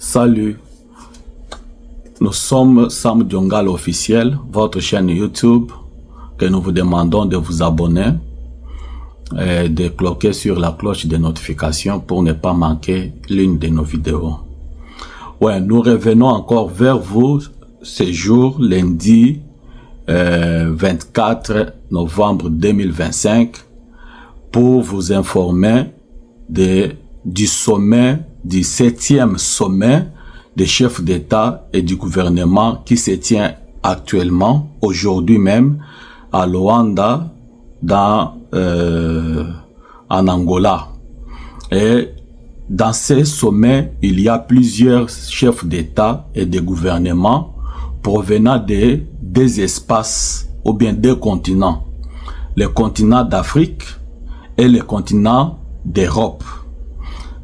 Salut, nous sommes Sam Diongal officiel, votre chaîne YouTube, que nous vous demandons de vous abonner et de cliquer sur la cloche de notification pour ne pas manquer l'une de nos vidéos. Ouais, nous revenons encore vers vous ce jour, lundi 24 novembre 2025, pour vous informer du sommet, du 7e sommet des chefs d'État et du gouvernement qui se tient actuellement, aujourd'hui même, à Luanda, en Angola. Et dans ces sommets, il y a plusieurs chefs d'État et de gouvernement provenant des espaces ou bien des continents. Le continent d'Afrique et le continent d'Europe.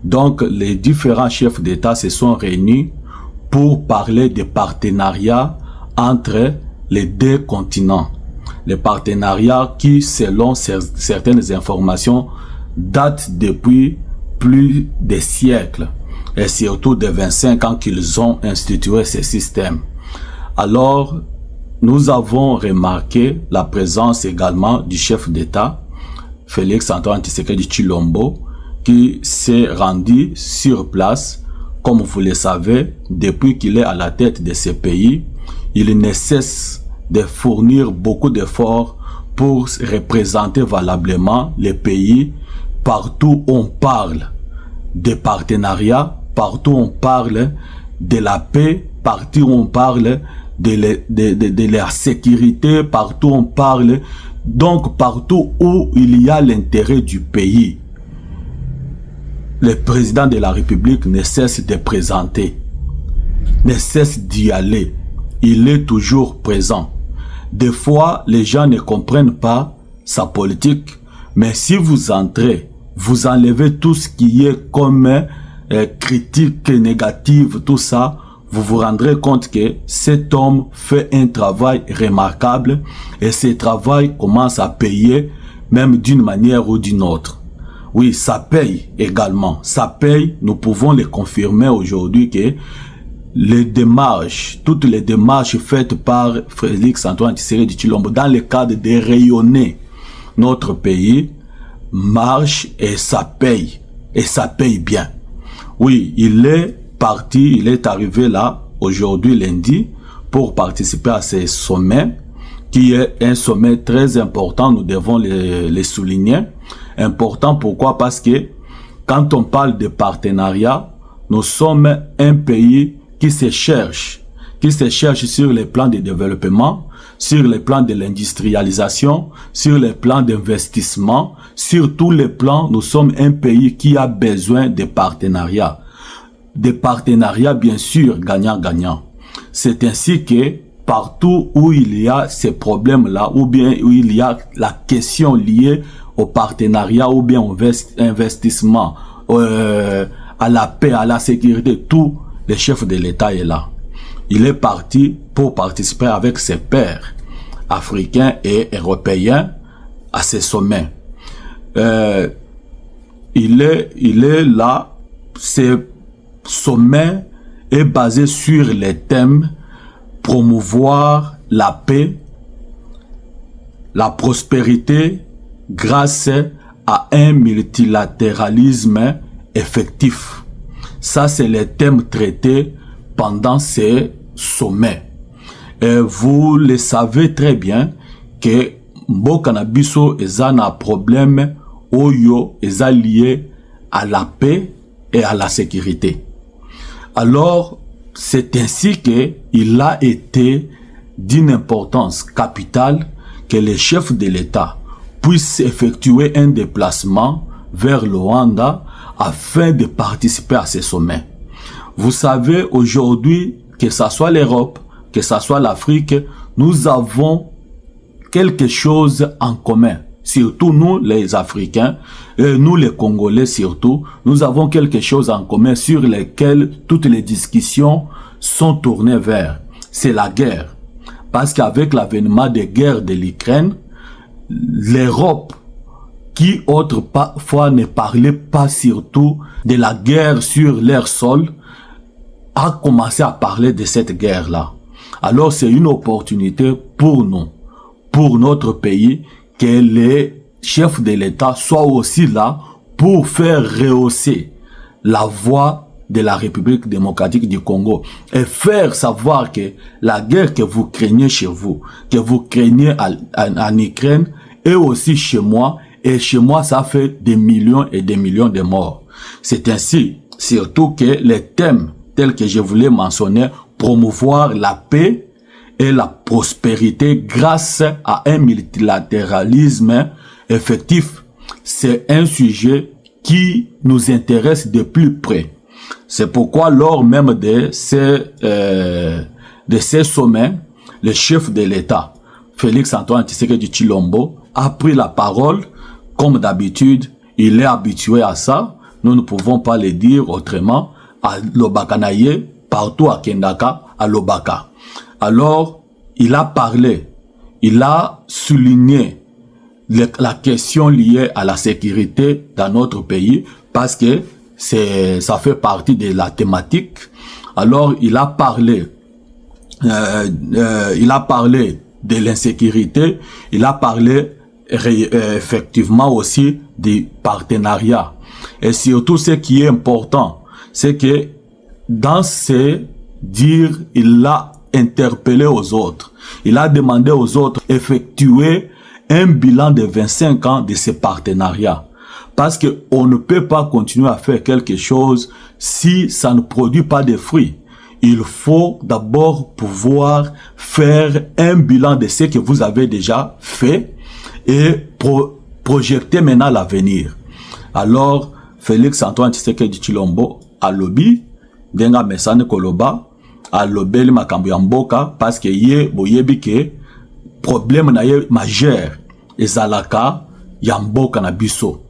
Donc, les différents chefs d'État se sont réunis pour parler des partenariats entre les deux continents. Les partenariats qui, selon certaines informations, datent depuis plus de siècles et surtout de 25 ans qu'ils ont institué ce système. Alors, nous avons remarqué la présence également du chef d'État, Félix Antoine Tshisekedi Tshilombo, qui s'est rendu sur place. Comme vous le savez, depuis qu'il est à la tête de ce pays, il ne cesse de fournir beaucoup d'efforts pour représenter valablement les pays partout où on parle de partenariat, partout où on parle de la paix, partout où on parle de la sécurité, partout où on parle, donc partout où il y a l'intérêt du pays. Le président de la République ne cesse de présenter, ne cesse d'y aller. Il est toujours présent. Des fois, les gens ne comprennent pas sa politique, mais si vous entrez, vous enlevez tout ce qui est comme critique négative, tout ça, vous vous rendrez compte que cet homme fait un travail remarquable et ce travail commence à payer même d'une manière ou d'une autre. Oui, ça paye également. Ça paye, nous pouvons le confirmer aujourd'hui que les démarches, toutes les démarches faites par Félix Antoine Tshisekedi Tshilombo dans le cadre de rayonner notre pays marchent et ça paye bien. Oui, il est parti, il est arrivé là aujourd'hui lundi pour participer à ce sommet qui est un sommet très important, nous devons le souligner. Important, pourquoi? Parce que quand on parle de partenariat, nous sommes un pays qui se cherche sur les plans de développement, sur les plans de l'industrialisation, sur les plans d'investissement, sur tous les plans, nous sommes un pays qui a besoin de partenariats. Des partenariats, bien sûr, gagnant-gagnant. C'est ainsi que partout où il y a ces problèmes-là, ou bien où il y a la question liée au partenariat, ou bien au investissement, à la paix, à la sécurité, tout le chef de l'État est là. Il est parti pour participer avec ses pairs africains et européens à ces sommets. Il est là. Ce sommet est basé sur les thèmes promouvoir la paix, la prospérité grâce à un multilatéralisme effectif. Ça, c'est les thèmes traités pendant ces sommets. Et vous le savez très bien que mboka na biso eza na problème oyo eza lié à la paix et à la sécurité. Alors, c'est ainsi que il a été d'une importance capitale que les chefs de l'État puissent effectuer un déplacement vers Luanda afin de participer à ces sommets. Vous savez, aujourd'hui, que ce soit l'Europe, que ce soit l'Afrique, nous avons quelque chose en commun. Surtout nous, les Africains, et nous, les Congolais surtout, nous avons quelque chose en commun sur lesquels toutes les discussions sont tournées vers. C'est la guerre. Parce qu'avec l'avènement des guerres de l'Ukraine, l'Europe, qui autrefois ne parlait pas surtout de la guerre sur leur sol, a commencé à parler de cette guerre-là. Alors c'est une opportunité pour nous, pour notre pays, que les chefs de l'État soient aussi là pour faire rehausser la voix de la République démocratique du Congo et faire savoir que la guerre que vous craignez chez vous, que vous craignez en Ukraine, est aussi chez moi, et chez moi ça fait des millions et des millions de morts. C'est ainsi, surtout que les thèmes tels que je voulais mentionner, promouvoir la paix et la prospérité grâce à un multilatéralisme effectif, c'est un sujet qui nous intéresse de plus près. C'est pourquoi lors même de ces sommets, le chef de l'État, Félix-Antoine Tshisekedi Tshilombo, a pris la parole. Comme d'habitude, il est habitué à ça. Nous ne pouvons pas le dire autrement. À Lobakanaye, partout à Kendaka, à Lobaka. Alors, il a parlé, il a souligné la question liée à la sécurité dans notre pays, parce que ça fait partie de la thématique. Alors, il a parlé de l'insécurité, il a parlé effectivement aussi du partenariat. Et surtout, ce qui est important, c'est que dans ces dires, il a interpellé aux autres. Il a demandé aux autres d'effectuer un bilan de 25 ans de ces partenariats. Parce qu'on ne peut pas continuer à faire quelque chose si ça ne produit pas de fruits. Il faut d'abord pouvoir faire un bilan de ce que vous avez déjà fait et projeter maintenant l'avenir. Alors, Félix-Antoine Tshisekedi Tshilombo a lobby, denga mesane koloba, a lobeli makambo ya mboka, parce que ye boyebi ke problème na ye majeur ezalaka ya mboka na biso.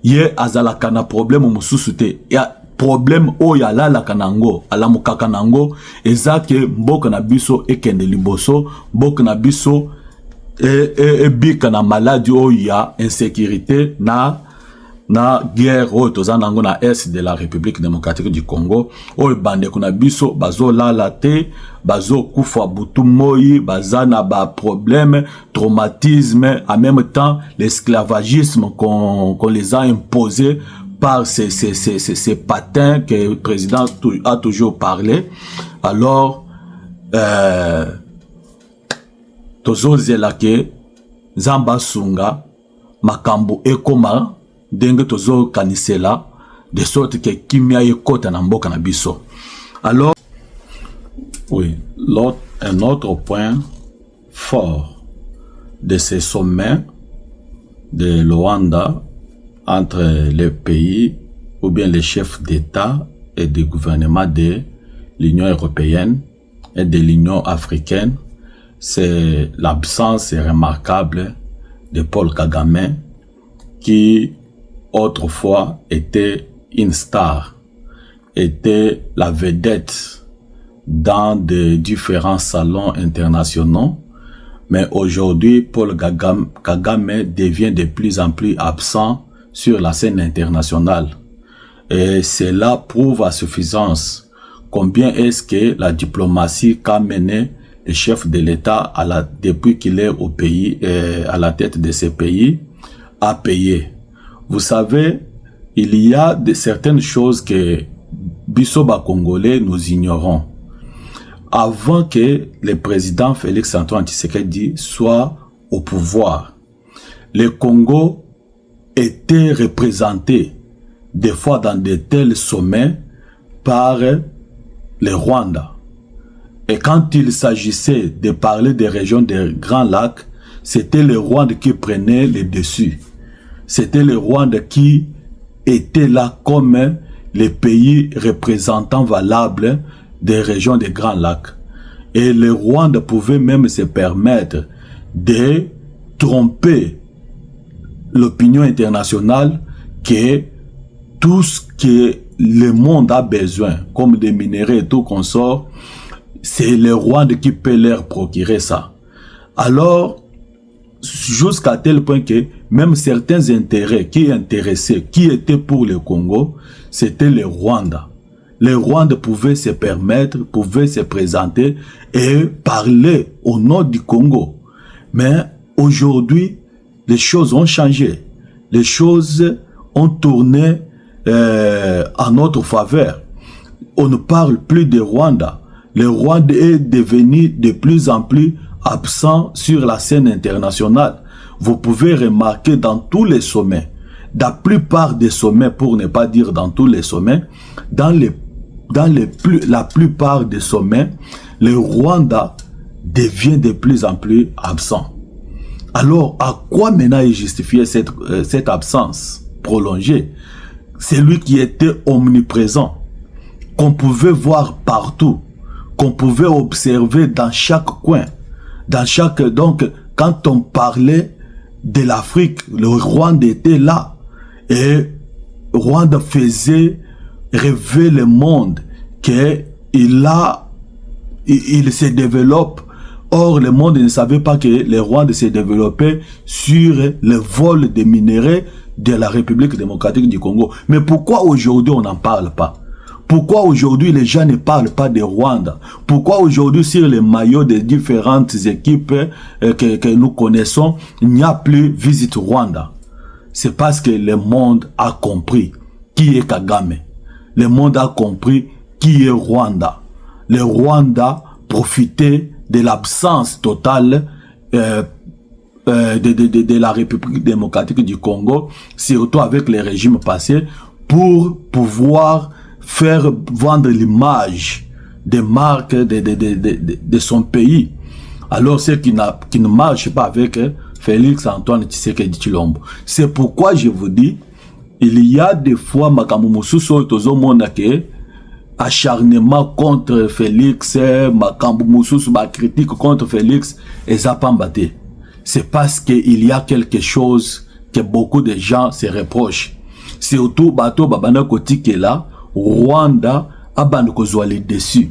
Ye azalaka na problème mususu te. Ya problème oyo alalaka nango, alamukaka nango, eza ke mboka na biso ekende liboso, mboka na biso bika na maladie oyo ya insécurité na guerre oyo toza nango na est de la République démocratique du Congo, oyo bandeko na biso bazo lala te, bazo kufa butu moi, baza na ba problème, traumatisme, en même temps l'esclavagisme qu'on les a imposé par ces patins que le président a toujours parlé. Alors tozo zelake Zamba Sunga makambo ekoma denge tozo kanisela de sorte que kimia yekota na mboka na biso. Alors oui, un autre point fort de ces sommets de Luanda entre les pays ou bien les chefs d'État et de gouvernement de l'Union européenne et de l'Union africaine, c'est l'absence remarquable de Paul Kagame, qui autrefois était une star, était la vedette dans de différents salons internationaux, mais aujourd'hui Paul Kagame devient de plus en plus absent sur la scène internationale. Et cela prouve à suffisance combien est-ce que la diplomatie qu'a mené le chef de l'État depuis qu'il est au pays, à la tête de ce pays, a payé. Vous savez, il y a certaines choses que Bisoba Congolais nous ignorons. Avant que le président Félix-Antoine Tshisekedi soit au pouvoir, le Congo était représenté des fois dans de tels sommets par le Rwanda. Et quand il s'agissait de parler des régions des Grands Lacs, c'était le Rwanda qui prenait le dessus. C'était le Rwanda qui était là comme les pays représentants valables des régions des Grands Lacs. Et le Rwanda pouvait même se permettre de tromper l'opinion internationale que tout ce que le monde a besoin, comme des minéraux et tout consort, c'est le Rwanda qui peut leur procurer ça. Alors, jusqu'à tel point que même certains intérêts qui intéressaient, qui étaient pour le Congo, c'était le Rwanda. le Rwanda pouvait se permettre, pouvait se présenter et parler au nom du Congo. Mais aujourd'hui, les choses ont changé. Les choses ont tourné en notre faveur. On ne parle plus de Rwanda. Le Rwanda est devenu de plus en plus absent sur la scène internationale. Vous pouvez remarquer dans tous les sommets, la plupart des sommets, pour ne pas dire dans tous les sommets, la plupart des sommets, le Rwanda devient de plus en plus absent. Alors, à quoi maintenant est justifiée cette absence prolongée? C'est lui qui était omniprésent, qu'on pouvait voir partout, qu'on pouvait observer dans chaque coin, donc, quand on parlait de l'Afrique, le Rwanda était là, et Rwanda faisait rêver le monde qu'il se développe. Or, le monde ne savait pas que le Rwanda se développait sur le vol des minéraux de la République démocratique du Congo. Mais pourquoi aujourd'hui on n'en parle pas? Pourquoi aujourd'hui les gens ne parlent pas de Rwanda? Pourquoi aujourd'hui sur les maillots des différentes équipes que nous connaissons, il n'y a plus Visite Rwanda? C'est parce que le monde a compris qui est Kagame. Le monde a compris qui est Rwanda. Le Rwanda profitait de l'absence totale de la République démocratique du Congo, surtout avec les régimes passés, pour pouvoir faire vendre l'image des marques de son pays. Alors, ce qui ne marche pas avec Félix Antoine Tshisekedi Tshilombo. C'est pourquoi je vous dis, il y a des fois, makambo mususu tozo mona ke acharnement contre Félix, makambo mususu ba critique contre Félix, et zapambate. C'est parce qu'il y a quelque chose que beaucoup de gens se reprochent. Surtout, bato babana kotike là, Rwanda a bandokozwali dessus.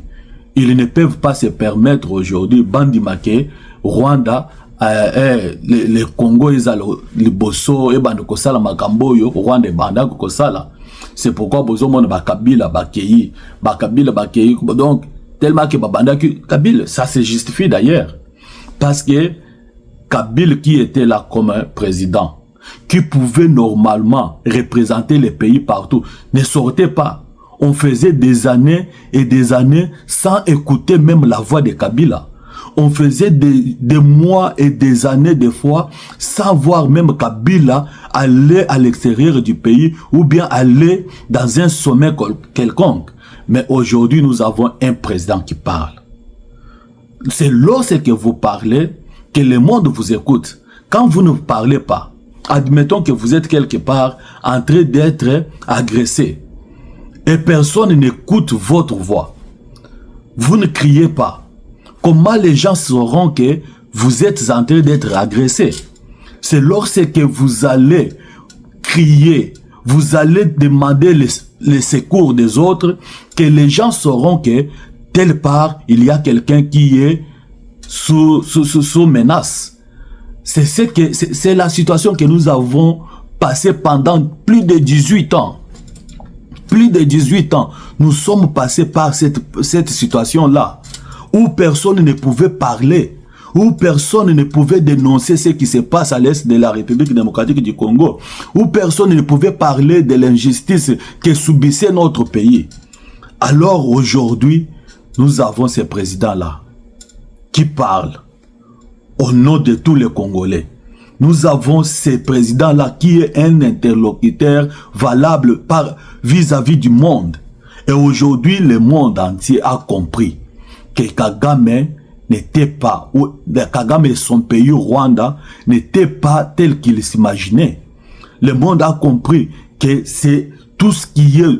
Ils ne peuvent pas se permettre aujourd'hui, bandimake, Rwanda, le Congo, le bosso, et bandokosala makamboyo, Rwanda banda kokosala. C'est pourquoi bozomona bakabila bakeyi, donc, tellement que babanda Kabila, ça se justifie d'ailleurs. Parce que Kabila qui était là comme un président, qui pouvait normalement représenter les pays partout, ne sortait pas. On faisait des années et des années sans écouter même la voix de Kabila. On faisait des mois et des années des fois sans voir même Kabila aller à l'extérieur du pays ou bien aller dans un sommet quelconque. Mais aujourd'hui, nous avons un président qui parle. C'est lorsque vous parlez que le monde vous écoute. Quand vous ne parlez pas, admettons que vous êtes quelque part en train d'être agressé et personne n'écoute votre voix. Vous ne criez pas. Comment les gens sauront que vous êtes en train d'être agressé? C'est lorsque vous allez crier, vous allez demander les secours des autres, que les gens sauront que telle part, il y a quelqu'un qui est sous menace. C'est la situation que nous avons passée pendant plus de 18 ans. Plus de 18 ans, nous sommes passés par cette situation-là, où personne ne pouvait parler, où personne ne pouvait dénoncer ce qui se passe à l'est de la République démocratique du Congo, où personne ne pouvait parler de l'injustice que subissait notre pays. Alors aujourd'hui, nous avons ce président-là qui parle au nom de tous les Congolais. Nous avons ce président-là qui est un interlocuteur valable vis-à-vis du monde. Et aujourd'hui, le monde entier a compris que Kagame n'était pas, ou Kagame et son pays Rwanda n'était pas tel qu'il s'imaginait. Le monde a compris que c'est tout ce qui est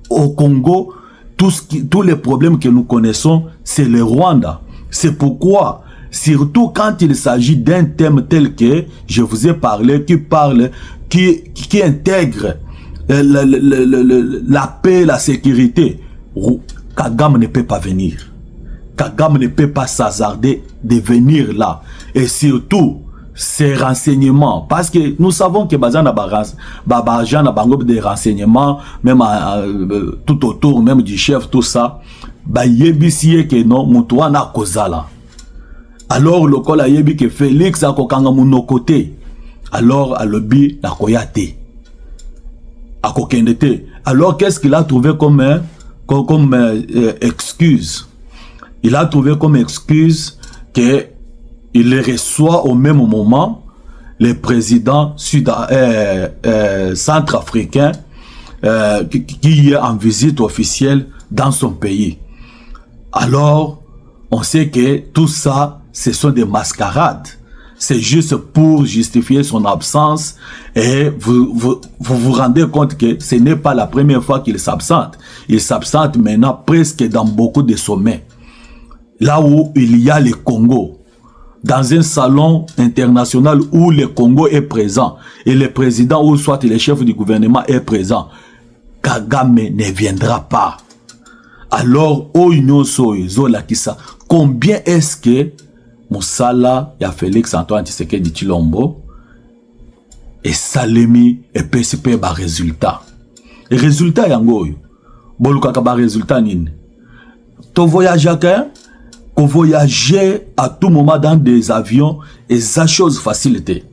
au Congo, tous les problèmes que nous connaissons, c'est le Rwanda. C'est pourquoi, surtout quand il s'agit d'un thème tel que je vous ai parlé, qui intègre la paix, la sécurité, Kagame ne peut pas venir. Kagame ne peut pas s'hasarder de venir là. Et surtout, ces renseignements, parce que nous savons que bazan na des renseignements, même tout autour, même du chef, tout ça, yebisi que non, mutuwa na kozala. Alors, le col a yebi que Félix a kokanga mon côté. Alors, à l'obi, la koyate. A kokendete. Alors, qu'est-ce qu'il a trouvé comme excuse? Il a trouvé comme excuse que il les reçoit au même moment le président centrafricain qui est en visite officielle dans son pays. Alors, on sait que tout ça, ce sont des mascarades. C'est juste pour justifier son absence et vous rendez compte que ce n'est pas la première fois qu'il s'absente. Il s'absente maintenant presque dans beaucoup de sommets. Là où il y a le Congo, dans un salon international où le Congo est présent et le président ou soit le chef du gouvernement est présent, Kagame ne viendra pas. Alors, au Union Zola Kissa, combien est-ce que Moussala ya Félix Antoine Tshisekedi Tshilombo et Salemi et PCP ba résultat. Et résultat yangoyo. Boluka ba résultat nini. To voyager qu'on voyager à tout moment dans des avions et ça chose facilité.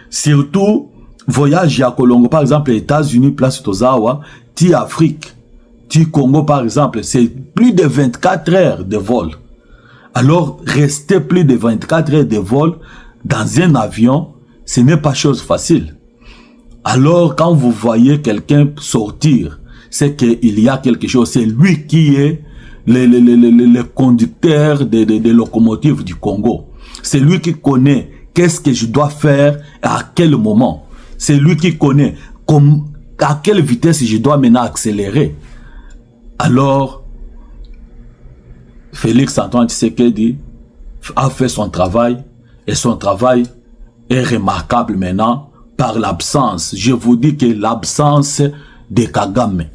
Surtout voyage à Colombo par exemple les États-Unis place Tozawa, ti Afrique, ti Congo par exemple, c'est plus de 24 heures de vol. Alors, rester plus de 24 heures de vol dans un avion, ce n'est pas chose facile. Alors, quand vous voyez quelqu'un sortir, c'est qu'il y a quelque chose. C'est lui qui est le conducteur des locomotives du Congo. C'est lui qui connaît qu'est-ce que je dois faire à quel moment. C'est lui qui connaît à quelle vitesse je dois maintenant accélérer. Alors, Félix Antoine Tshisekedi a fait son travail et son travail est remarquable maintenant par l'absence. Je vous dis que l'absence de Kagame.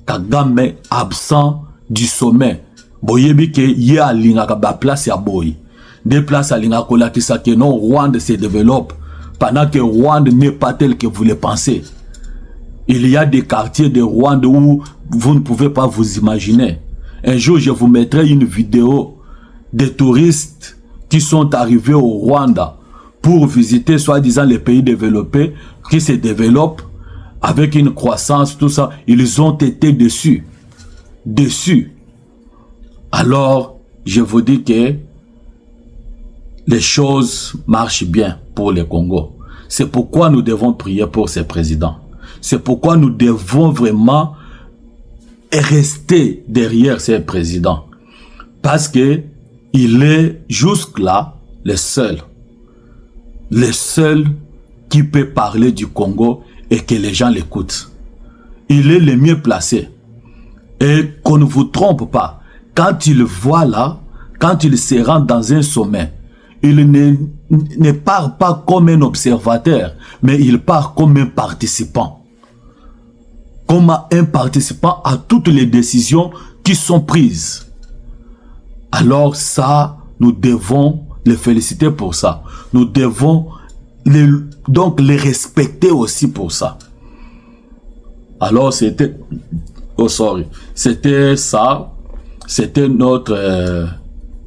Kagame absent du sommet. Boyebi ke y a l'ingaka place ya boy. Des places à l'ingaka qui sa que non Rwanda se développe pendant que Rwanda n'est pas tel que vous le pensez. Il y a des quartiers de Rwanda où vous ne pouvez pas vous imaginer. Un jour, je vous mettrai une vidéo des touristes qui sont arrivés au Rwanda pour visiter soi-disant les pays développés qui se développent avec une croissance, tout ça. Ils ont été déçus. Déçus. Alors, je vous dis que les choses marchent bien pour le Congo. C'est pourquoi nous devons prier pour ces présidents. C'est pourquoi nous devons vraiment rester derrière ces présidents. Parce que il est jusque-là le seul qui peut parler du Congo et que les gens l'écoutent. Il est le mieux placé. Et qu'on ne vous trompe pas, quand il voit là, quand il se rend dans un sommet, il ne part pas comme un observateur, mais il part comme un participant. Comme un participant à toutes les décisions qui sont prises. Alors ça, nous devons les féliciter pour ça. Nous devons donc les respecter aussi pour ça. Alors c'était... Oh sorry. C'était ça. C'était notre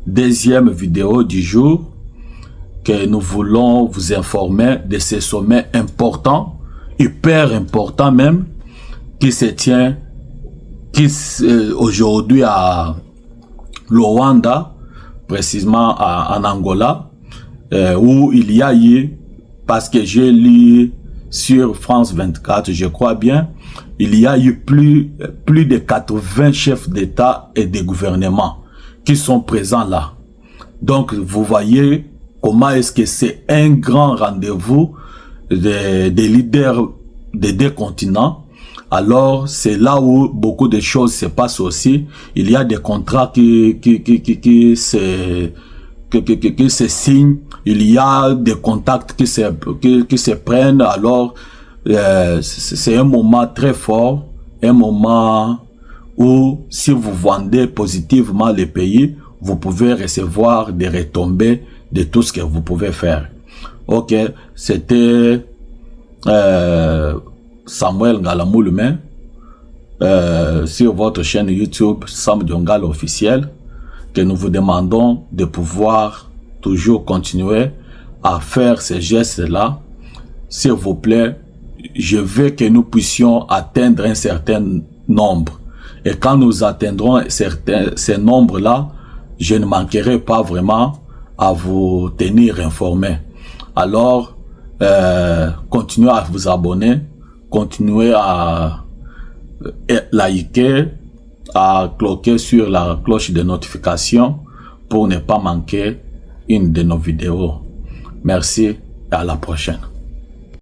deuxième vidéo du jour que nous voulons vous informer de ces sommets importants, hyper importants même, qui se tient aujourd'hui à Luanda, précisément en Angola, où il y a eu, parce que j'ai lu sur France 24, je crois bien, il y a eu plus de 80 chefs d'État et de gouvernement qui sont présents là. Donc, vous voyez comment est-ce que c'est un grand rendez-vous des leaders des deux continents. Alors, c'est là où beaucoup de choses se passent aussi. Il y a des contrats qui se signent. Il y a des contacts qui se prennent. Alors, c'est un moment très fort. Un moment où, si vous vendez positivement les pays, vous pouvez recevoir des retombées de tout ce que vous pouvez faire. Ok, c'était Samuel Ngalamoulume sur votre chaîne YouTube Sam Diongal officiel, que nous vous demandons de pouvoir toujours continuer à faire ces gestes-là. S'il vous plaît, je veux que nous puissions atteindre un certain nombre. Et quand nous atteindrons ces nombres-là, je ne manquerai pas vraiment à vous tenir informés. Alors, continuez à vous abonner, continuez à liker, à cliquer sur la cloche de notification pour ne pas manquer une de nos vidéos. Merci et à la prochaine.